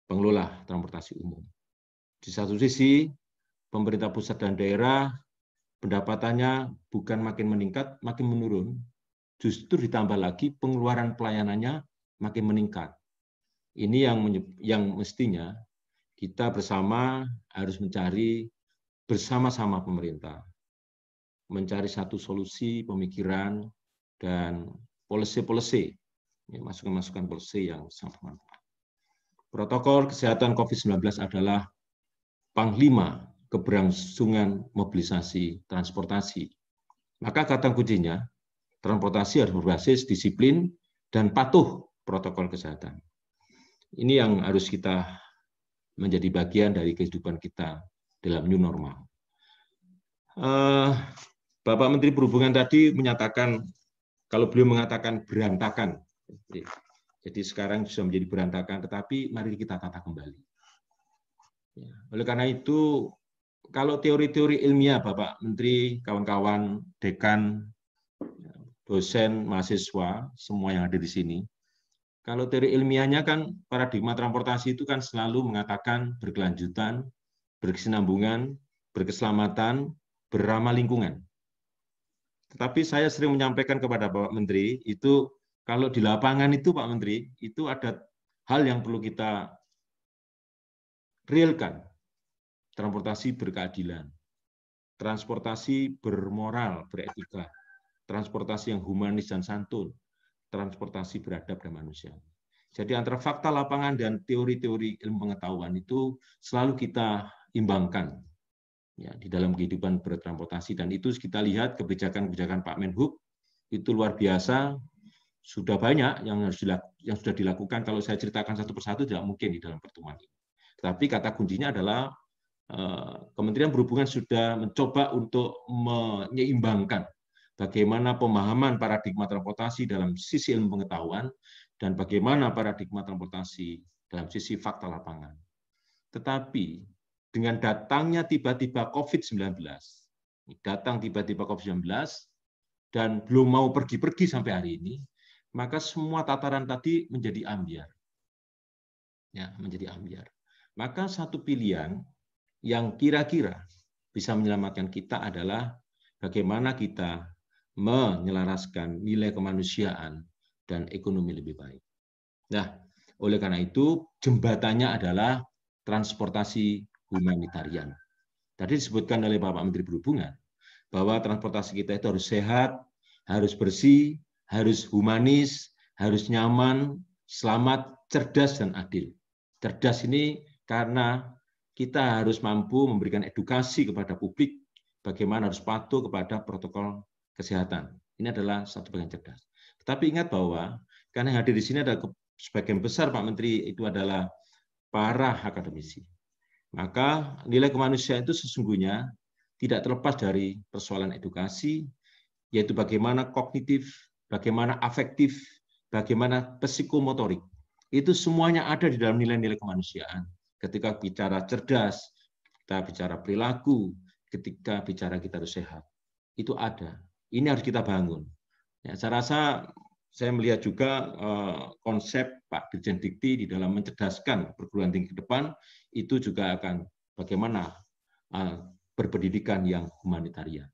pengelola transportasi umum. Di satu sisi, pemerintah pusat dan daerah pendapatannya bukan makin meningkat, makin menurun, justru ditambah lagi pengeluaran pelayanannya makin meningkat. Ini yang mestinya kita bersama harus mencari bersama-sama pemerintah, mencari satu solusi pemikiran dan policy-policy, masukan-masukan policy yang sangat bermanfaat. Protokol kesehatan COVID-19 adalah panglima keberlangsungan mobilisasi transportasi. Maka kata kuncinya, transportasi harus berbasis disiplin dan patuh protokol kesehatan. Ini yang harus kita menjadi bagian dari kehidupan kita dalam new normal. Bapak Menteri Perhubungan tadi menyatakan, kalau beliau mengatakan berantakan, jadi sekarang sudah menjadi berantakan, tetapi mari kita tata kembali. Oleh karena itu, kalau teori-teori ilmiah Bapak Menteri, kawan-kawan, dekan, dosen, mahasiswa, semua yang ada di sini, kalau teori ilmiahnya kan paradigma transportasi itu kan selalu mengatakan berkelanjutan, berkesinambungan, berkeselamatan, beramah lingkungan. Tetapi saya sering menyampaikan kepada Bapak Menteri, itu kalau di lapangan itu Pak Menteri, itu ada hal yang perlu kita realkan. Transportasi berkeadilan, transportasi bermoral, beretika, transportasi yang humanis dan santun, transportasi beradab dan manusia. Jadi antara fakta lapangan dan teori-teori ilmu pengetahuan itu selalu kita imbangkan ya, di dalam kehidupan bertransportasi, dan itu kita lihat kebijakan-kebijakan Pak Menhub itu luar biasa, sudah banyak yang sudah dilakukan. Kalau saya ceritakan satu persatu tidak mungkin di dalam pertemuan ini. Tapi kata kuncinya adalah Kementerian Perhubungan sudah mencoba untuk menyeimbangkan bagaimana pemahaman paradigma transportasi dalam sisi ilmu pengetahuan dan bagaimana paradigma transportasi dalam sisi fakta lapangan. Tetapi dengan datangnya tiba-tiba COVID-19, datang tiba-tiba COVID-19 dan belum mau pergi-pergi sampai hari ini, maka semua tataran tadi menjadi ambiar. Ya, menjadi ambiar. Maka satu pilihan yang kira-kira bisa menyelamatkan kita adalah bagaimana kita menyelaraskan nilai kemanusiaan dan ekonomi lebih baik. Nah, oleh karena itu jembatannya adalah transportasi humanitarian. Tadi disebutkan oleh Bapak Menteri Perhubungan bahwa transportasi kita itu harus sehat, harus bersih, harus humanis, harus nyaman, selamat, cerdas, dan adil. Cerdas ini karena kita harus mampu memberikan edukasi kepada publik bagaimana harus patuh kepada protokol kesehatan. Ini adalah satu bagian cerdas. Tetapi ingat bahwa karena yang hadir di sini ada sebagian besar Pak Menteri itu adalah para akademisi. Maka nilai kemanusiaan itu sesungguhnya tidak terlepas dari persoalan edukasi, yaitu bagaimana kognitif, bagaimana afektif, bagaimana psikomotorik. Itu semuanya ada di dalam nilai-nilai kemanusiaan. Ketika bicara cerdas, kita bicara perilaku, ketika bicara kita harus sehat. Itu ada. Ini harus kita bangun. Ya, saya rasa saya melihat juga konsep Pak Dirjen Dikti di dalam mencerdaskan perguruan tinggi ke depan itu juga akan bagaimana berpendidikan yang humanitarian.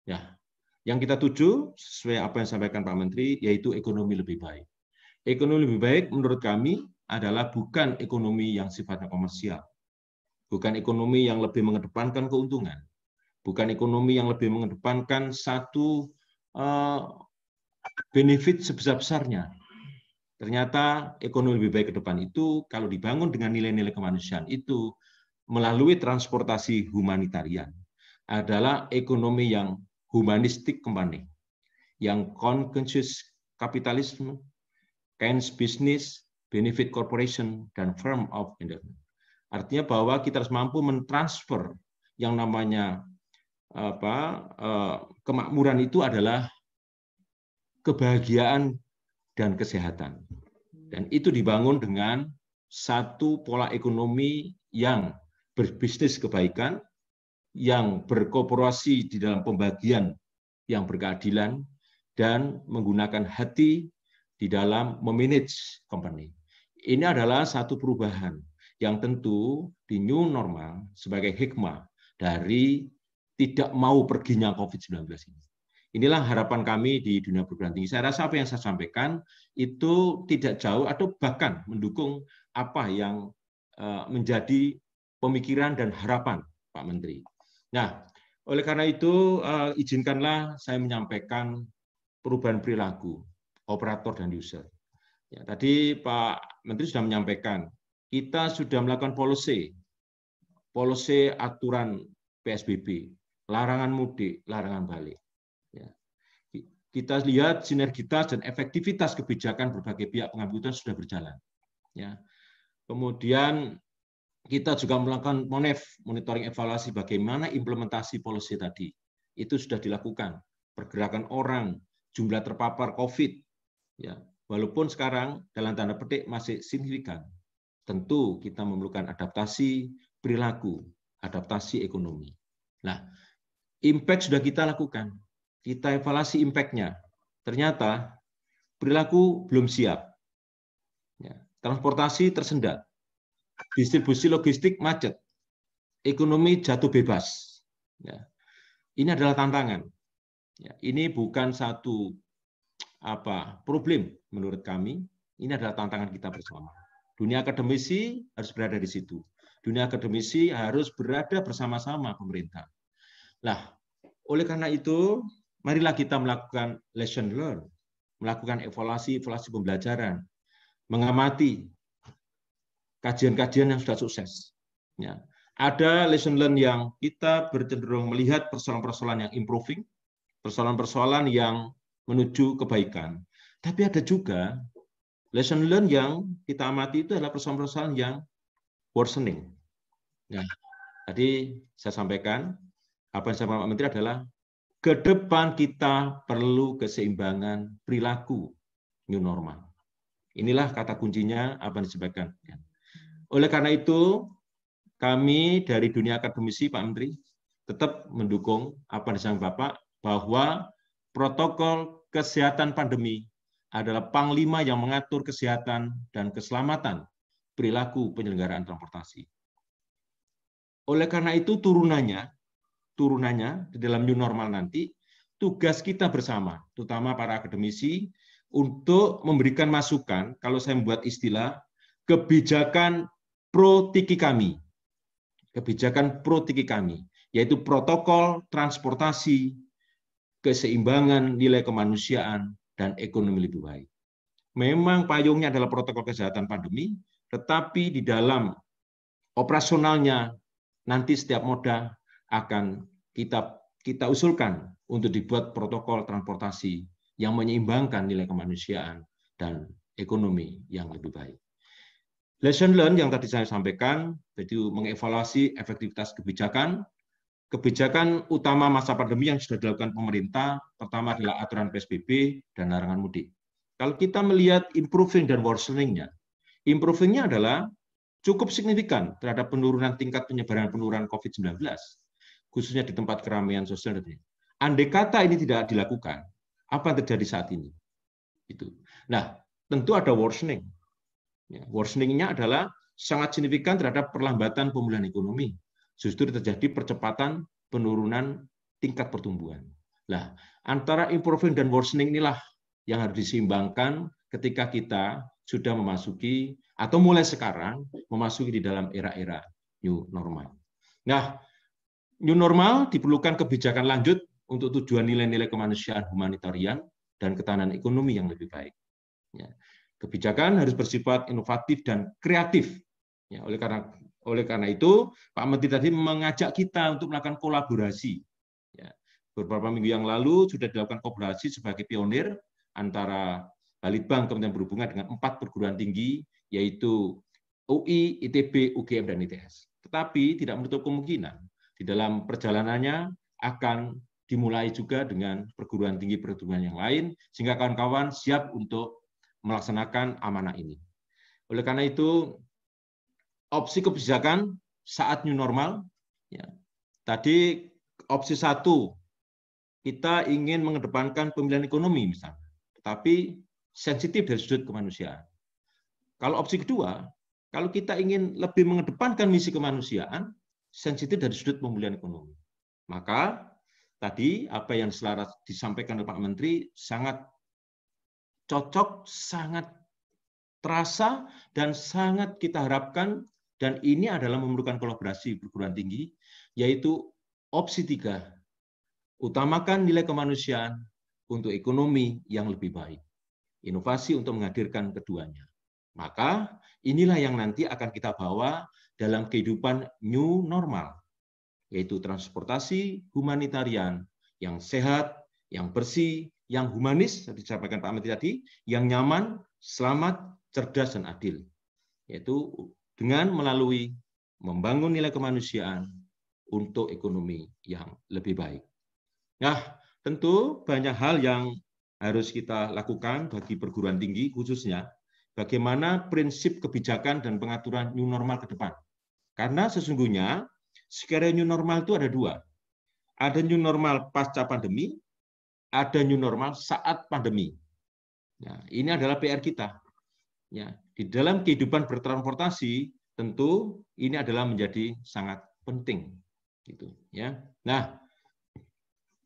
Ya, yang kita tuju sesuai apa yang disampaikan Pak Menteri yaitu ekonomi lebih baik. Ekonomi lebih baik menurut kami adalah bukan ekonomi yang sifatnya komersial, bukan ekonomi yang lebih mengedepankan keuntungan, bukan ekonomi yang lebih mengedepankan satu benefit sebesar-besarnya. Ternyata ekonomi lebih baik ke depan itu kalau dibangun dengan nilai-nilai kemanusiaan itu melalui transportasi humanitarian adalah ekonomi yang humanistik kembali, yang conscious kapitalisme, Keynes business, benefit corporation, dan firm of investment. Artinya bahwa kita harus mampu mentransfer yang namanya kemakmuran itu adalah kebahagiaan dan kesehatan. Dan itu dibangun dengan satu pola ekonomi yang berbisnis kebaikan, yang berkooperasi di dalam pembagian yang berkeadilan, dan menggunakan hati di dalam memanage company. Ini adalah satu perubahan yang tentu di new normal sebagai hikmah dari tidak mau perginya COVID-19 ini. Inilah harapan kami di dunia perguruan tinggi. Saya rasa apa yang saya sampaikan itu tidak jauh atau bahkan mendukung apa yang menjadi pemikiran dan harapan Pak Menteri. Nah, oleh karena itu izinkanlah saya menyampaikan perubahan perilaku operator dan user. Ya, tadi Pak Menteri sudah menyampaikan, kita sudah melakukan policy aturan PSBB, larangan mudik, larangan balik. Ya. Kita lihat sinergitas dan efektivitas kebijakan berbagai pihak pengambil keputusan sudah berjalan. Ya. Kemudian kita juga melakukan monitoring evaluasi bagaimana implementasi policy tadi. Itu sudah dilakukan. Pergerakan orang, jumlah terpapar COVID, ya, walaupun sekarang dalam tanda petik masih signifikan, tentu kita memerlukan adaptasi perilaku, adaptasi ekonomi. Nah, impact sudah kita lakukan, kita evaluasi impact-nya. Ternyata perilaku belum siap, ya, transportasi tersendat, distribusi logistik macet, ekonomi jatuh bebas. Ya, ini adalah tantangan. Ya, ini bukan satu problem menurut kami, ini adalah tantangan kita bersama. Dunia akademisi harus berada di situ. Dunia akademisi harus berada bersama-sama pemerintah. Nah, oleh karena itu, marilah kita melakukan lesson learn, melakukan evaluasi pembelajaran, mengamati kajian-kajian yang sudah sukses. Ya. Ada lesson learn yang kita bercenderung melihat persoalan-persoalan yang improving, persoalan-persoalan yang menuju kebaikan. Tapi ada juga lesson learn yang kita amati itu adalah persoalan-persoalan yang worsening. Nah, tadi saya sampaikan, apa yang disampaikan Pak Menteri adalah ke depan kita perlu keseimbangan perilaku new normal. Inilah kata kuncinya apa yang disampaikan. Oleh karena itu, kami dari dunia akademisi, Pak Menteri, tetap mendukung apa yang disampaikan Bapak, bahwa protokol kesehatan pandemi adalah panglima yang mengatur kesehatan dan keselamatan perilaku penyelenggaraan transportasi. Oleh karena itu turunannya di dalam new normal nanti, tugas kita bersama, terutama para akademisi, untuk memberikan masukan, kalau saya membuat istilah, kebijakan pro-tiki kami. Kebijakan pro-tiki kami, yaitu protokol transportasi, keseimbangan nilai kemanusiaan, dan ekonomi lebih baik. Memang payungnya adalah protokol kesehatan pandemi, tetapi di dalam operasionalnya nanti setiap moda akan kita usulkan untuk dibuat protokol transportasi yang menyeimbangkan nilai kemanusiaan dan ekonomi yang lebih baik. Lesson learn yang tadi saya sampaikan, itu mengevaluasi efektivitas kebijakan. Kebijakan utama masa pandemi yang sudah dilakukan pemerintah, pertama adalah aturan PSBB dan larangan mudik. Kalau kita melihat improving dan worsening-nya, improving-nya adalah cukup signifikan terhadap penurunan tingkat penyebaran penurunan COVID-19, khususnya di tempat keramaian sosial. Andai kata ini tidak dilakukan, apa yang terjadi saat ini. Itu. Nah, tentu ada worsening. Ya, worsening-nya adalah sangat signifikan terhadap perlambatan pemulihan ekonomi. Justru terjadi percepatan penurunan tingkat pertumbuhan. Nah, antara improving dan worsening inilah yang harus diseimbangkan ketika kita sudah memasuki atau mulai sekarang memasuki di dalam era-era new normal. Nah, new normal diperlukan kebijakan lanjut untuk tujuan nilai-nilai kemanusiaan, humanitarian, dan ketahanan ekonomi yang lebih baik. Ya. Kebijakan harus bersifat inovatif dan kreatif. Ya, oleh karena itu, Pak Menteri tadi mengajak kita untuk melakukan kolaborasi. Ya. Beberapa minggu yang lalu sudah dilakukan kolaborasi sebagai pionir antara Balitbang Kementerian Perhubungan dengan 4 perguruan tinggi, yaitu UI, ITB, UGM, dan ITS. Tetapi tidak menutup kemungkinan di dalam perjalanannya akan dimulai juga dengan perguruan tinggi yang lain, sehingga kawan-kawan siap untuk melaksanakan amanah ini. Oleh karena itu, opsi kebijakan saat new normal, ya, tadi opsi 1, kita ingin mengedepankan pemilihan ekonomi misalnya, tetapi sensitif dari sudut kemanusiaan. Kalau opsi kedua, kalau kita ingin lebih mengedepankan misi kemanusiaan, sensitif dari sudut pemulihan ekonomi. Maka tadi apa yang selaras disampaikan oleh Pak Menteri sangat cocok, sangat terasa, dan sangat kita harapkan, dan ini adalah memerlukan kolaborasi perguruan tinggi, yaitu opsi 3, utamakan nilai kemanusiaan untuk ekonomi yang lebih baik. Inovasi untuk menghadirkan keduanya. Maka inilah yang nanti akan kita bawa dalam kehidupan new normal, yaitu transportasi humanitarian yang sehat, yang bersih, yang humanis, seperti disampaikan Pak Menteri tadi, yang nyaman, selamat, cerdas, dan adil. Yaitu dengan melalui membangun nilai kemanusiaan untuk ekonomi yang lebih baik. Nah, tentu banyak hal yang harus kita lakukan bagi perguruan tinggi, khususnya bagaimana prinsip kebijakan dan pengaturan new normal ke depan. Karena sesungguhnya skenario new normal itu ada 2. Ada new normal pasca pandemi, ada new normal saat pandemi. Nah, ini adalah PR kita. Ya, di dalam kehidupan bertransportasi, tentu ini adalah menjadi sangat penting. Gitu, ya. Nah,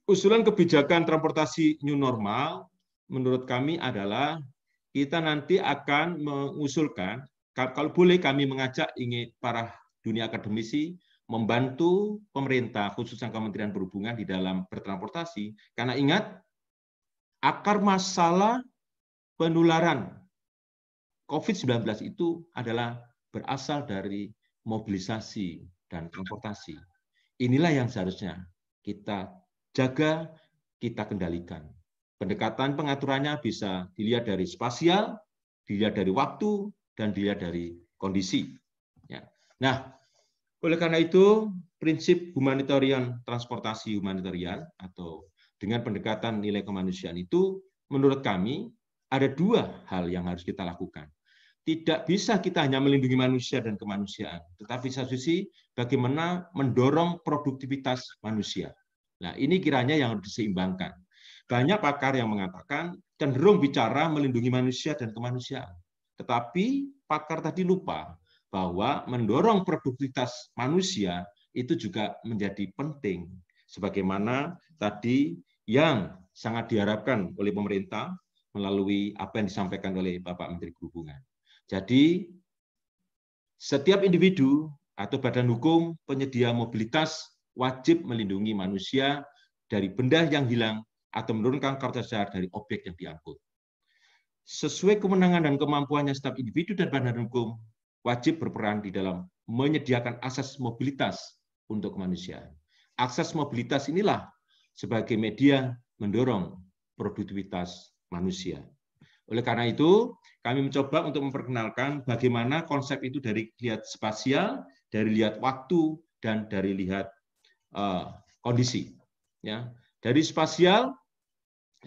usulan kebijakan transportasi new normal menurut kami adalah kita nanti akan mengusulkan, kalau boleh kami mengajak ingin para dunia akademisi membantu pemerintah, khususnya Kementerian Perhubungan di dalam bertransportasi, karena ingat, akar masalah penularan COVID-19 itu adalah berasal dari mobilisasi dan transportasi. Inilah yang seharusnya kita jaga, kita kendalikan. Pendekatan pengaturannya bisa dilihat dari spasial, dilihat dari waktu, dan dilihat dari kondisi. Ya. Nah, oleh karena itu, prinsip humanitarian, transportasi humanitarian, atau dengan pendekatan nilai kemanusiaan itu, menurut kami, ada 2 hal yang harus kita lakukan. Tidak bisa kita hanya melindungi manusia dan kemanusiaan, tetapi satu sisi bagaimana mendorong produktivitas manusia. Nah, ini kiranya yang harus diseimbangkan. Banyak pakar yang mengatakan cenderung bicara melindungi manusia dan kemanusiaan. Tetapi pakar tadi lupa bahwa mendorong produktivitas manusia itu juga menjadi penting. Sebagaimana tadi yang sangat diharapkan oleh pemerintah melalui apa yang disampaikan oleh Bapak Menteri Perhubungan. Jadi, setiap individu atau badan hukum penyedia mobilitas wajib melindungi manusia dari benda yang hilang atau menurunkan kualitas dasar dari objek yang diangkut. Sesuai kewenangan dan kemampuannya setiap individu dan badan hukum wajib berperan di dalam menyediakan akses mobilitas untuk kemanusiaan. Akses mobilitas inilah sebagai media mendorong produktivitas manusia. Oleh karena itu, kami mencoba untuk memperkenalkan bagaimana konsep itu dari lihat spasial, dari lihat waktu, dan dari lihat kondisi. Ya. Dari spasial,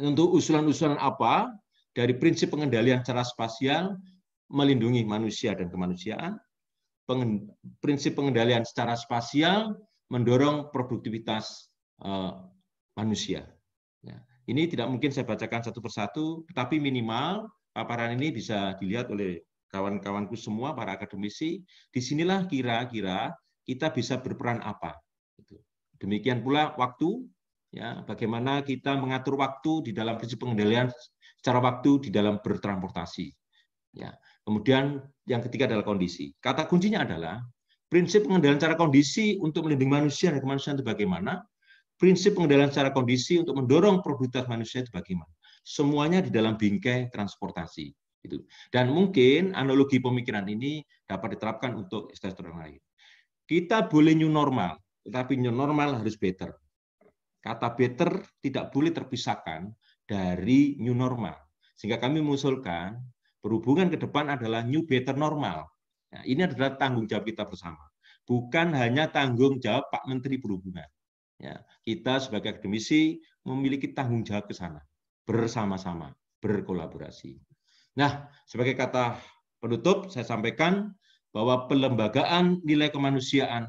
untuk usulan-usulan apa, dari prinsip pengendalian secara spasial, melindungi manusia dan kemanusiaan, prinsip pengendalian secara spasial, mendorong produktivitas manusia. Ya. Ini tidak mungkin saya bacakan satu persatu, tetapi minimal paparan ini bisa dilihat oleh kawan-kawanku semua, para akademisi. Disinilah kira-kira kita bisa berperan apa. Demikian pula waktu, ya, bagaimana kita mengatur waktu di dalam prinsip pengendalian secara waktu di dalam bertransportasi. Ya. Kemudian yang ketiga adalah kondisi. Kata kuncinya adalah prinsip pengendalian secara kondisi untuk melindungi manusia dan kemanusiaan itu bagaimana? Prinsip pengendalian secara kondisi untuk mendorong produktivitas manusia itu bagaimana? Semuanya di dalam bingkai transportasi. Gitu. Dan mungkin analogi pemikiran ini dapat diterapkan untuk sektor lain. Kita boleh new normal, tetapi new normal harus better. Kata better tidak boleh terpisahkan dari new normal. Sehingga kami mengusulkan berhubungan ke depan adalah new better normal. Nah, ini adalah tanggung jawab kita bersama. Bukan hanya tanggung jawab Pak Menteri Perhubungan. Ya, kita sebagai akademisi memiliki tanggung jawab ke sana, bersama-sama, berkolaborasi. Nah, sebagai kata penutup, saya sampaikan bahwa pelembagaan nilai kemanusiaan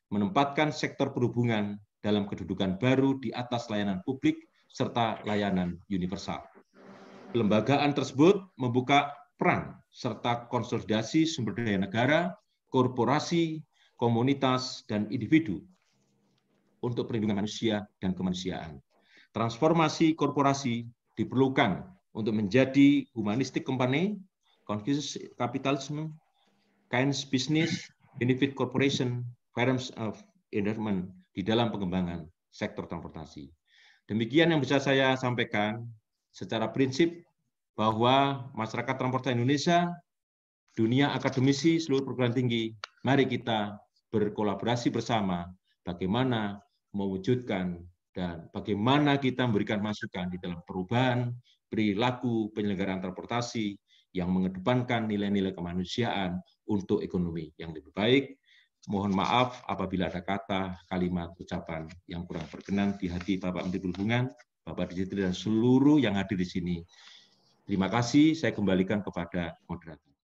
menempatkan sektor perhubungan dalam kedudukan baru di atas layanan publik serta layanan universal. Pelembagaan tersebut membuka peran serta konsolidasi sumber daya negara, korporasi, komunitas, dan individu untuk perlindungan manusia dan kemanusiaan. Transformasi korporasi diperlukan untuk menjadi humanistic company, conscious capitalism, kinds business, benefit corporation, firms of investment di dalam pengembangan sektor transportasi. Demikian yang bisa saya sampaikan secara prinsip bahwa masyarakat transportasi Indonesia, dunia akademisi, seluruh perguruan tinggi, mari kita berkolaborasi bersama bagaimana mewujudkan dan bagaimana kita memberikan masukan di dalam perubahan perilaku penyelenggaraan transportasi yang mengedepankan nilai-nilai kemanusiaan untuk ekonomi yang lebih baik. Mohon maaf apabila ada kata, kalimat, ucapan yang kurang berkenan di hati Bapak Menteri Perhubungan, Bapak Dirjen dan seluruh yang hadir di sini. Terima kasih, saya kembalikan kepada moderator.